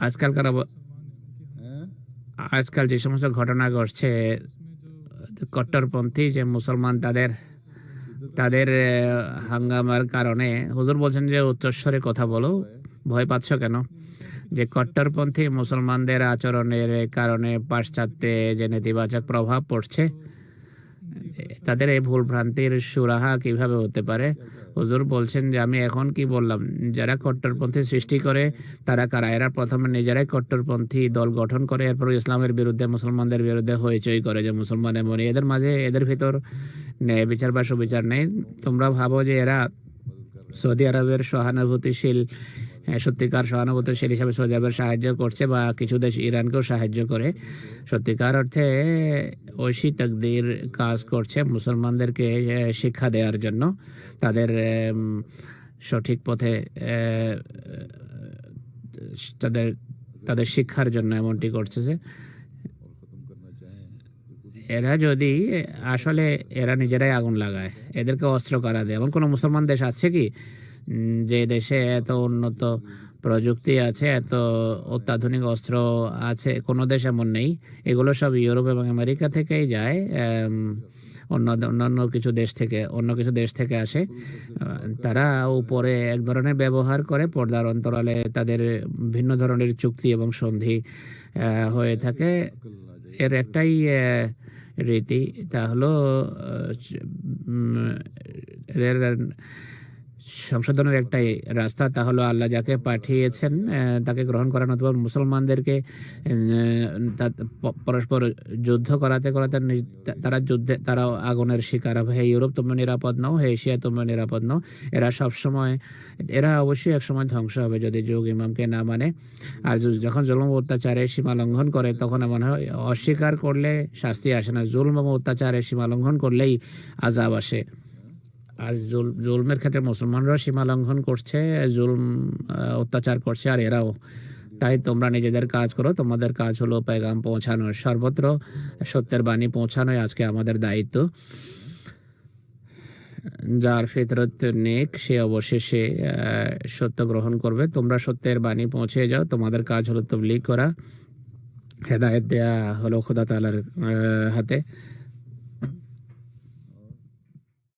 আজকালকার আজকাল যে সমস্ত ঘটনা ঘটছে, কট্টরপন্থী যে মুসলমান তাদের তাদের হাঙ্গামার কারণে হুজুর বলছেন যে উচ্চস্বরে কথা বলো, ভয় পাচ্ছ কেন? যে কট্টরপন্থী মুসলমানদের আচরণের কারণে পাশ্চাত্যে যে নেতিবাচক প্রভাব পড়ছে, তাদের এই ভুল ভ্রান্তির সুরাহা কিভাবে হতে পারে? হুজুর বলছেন যে আমি এখন কি বললাম, যারা কট্টরপন্থী সৃষ্টি করে তারা কারা? এরা প্রথমে নিজেরাই কট্টরপন্থী দল গঠন করে, এরপর ইসলামের বিরুদ্ধে, মুসলমানদের বিরুদ্ধে হইচই করে যে মুসলমান এমনই। এদের মাঝে, এদের ভিতর ন্যায় বিচার বা সুবিচার নেই। তোমরা ভাবো যে এরা সৌদি আরবের সহানুভূতিশীল, সত্যিকার সহানুভূতিশীল হিসাবে সৌদি আরবের সাহায্য করছে, বা কিছু দেশ ইরানকেও সাহায্য করে, সত্যিকার অর্থে ঐশী তাকদীর কাজ করছে মুসলমানদেরকে শিক্ষা দেওয়ার জন্য, তাদের সঠিক পথে তাদের তাদের শিক্ষার জন্য এমনটি করছে। যে এরা যদি আসলে এরা নিজেরাই আগুন লাগায়, এদেরকে অস্ত্র কারা দেয়? এমন কোনো মুসলমান দেশ আছে কি যে দেশে এত উন্নত প্রযুক্তি আছে, এত অত্যাধুনিক অস্ত্র আছে? কোনো দেশ এমন নেই। এগুলো সব ইউরোপ এবং আমেরিকা থেকেই যায়, অন্যান্য কিছু দেশ থেকে, অন্য কিছু দেশ থেকে আসে। তারা উপরে এক ধরনের ব্যবহার করে, পর্দার অন্তরালে তাদের ভিন্ন ধরনের চুক্তি এবং সন্ধি হয়ে থাকে। এর একটাই রীতি, তা হলো এদের সংশোধনের একটাই রাস্তা, তা হলো আল্লাহ যাকে পাঠিয়েছেন তাকে গ্রহণ করা, নতুবা মুসলমানদেরকে পরস্পর যুদ্ধ করাতে করাতে তারা আগুনের শিকার হবে। হে ইউরোপ তোমরা নিরাপদ নও, হে এশিয়া তোমরা নিরাপদ নও। এরা অবশ্যই একসময় ধ্বংস হবে যদি যুগ ইমামকে না মানে। আর যখন জুলুম অত্যাচারের সীমা লঙ্ঘন করে, তখন এমন হয় অস্বীকার করলে শাস্তি আসে না, জুলুম এবং অত্যাচারের সীমা লঙ্ঘন করলেই আযাব আসে। আর জুলমের ক্ষেত্রে মুসলমানরাও সীমা লঙ্ঘন করছে, জুলম অত্যাচার করছে, আর এরাও। তাই তোমরা নিজেদের কাজ করো, তোমাদের কাজ হলো পেগাম পৌঁছানো, সর্বত্র সত্যের বাণী পৌঁছানোই আজকে আমাদের দায়িত্ব। যার ফিতরত নেক সে অবশেষে সত্য গ্রহণ করবে। তোমরা সত্যের বাণী পৌঁছে যাও, তোমাদের কাজ হলো তাবলীগ করা, হেদায়েত দেয়া হলো খোদা তাআলার হাতে।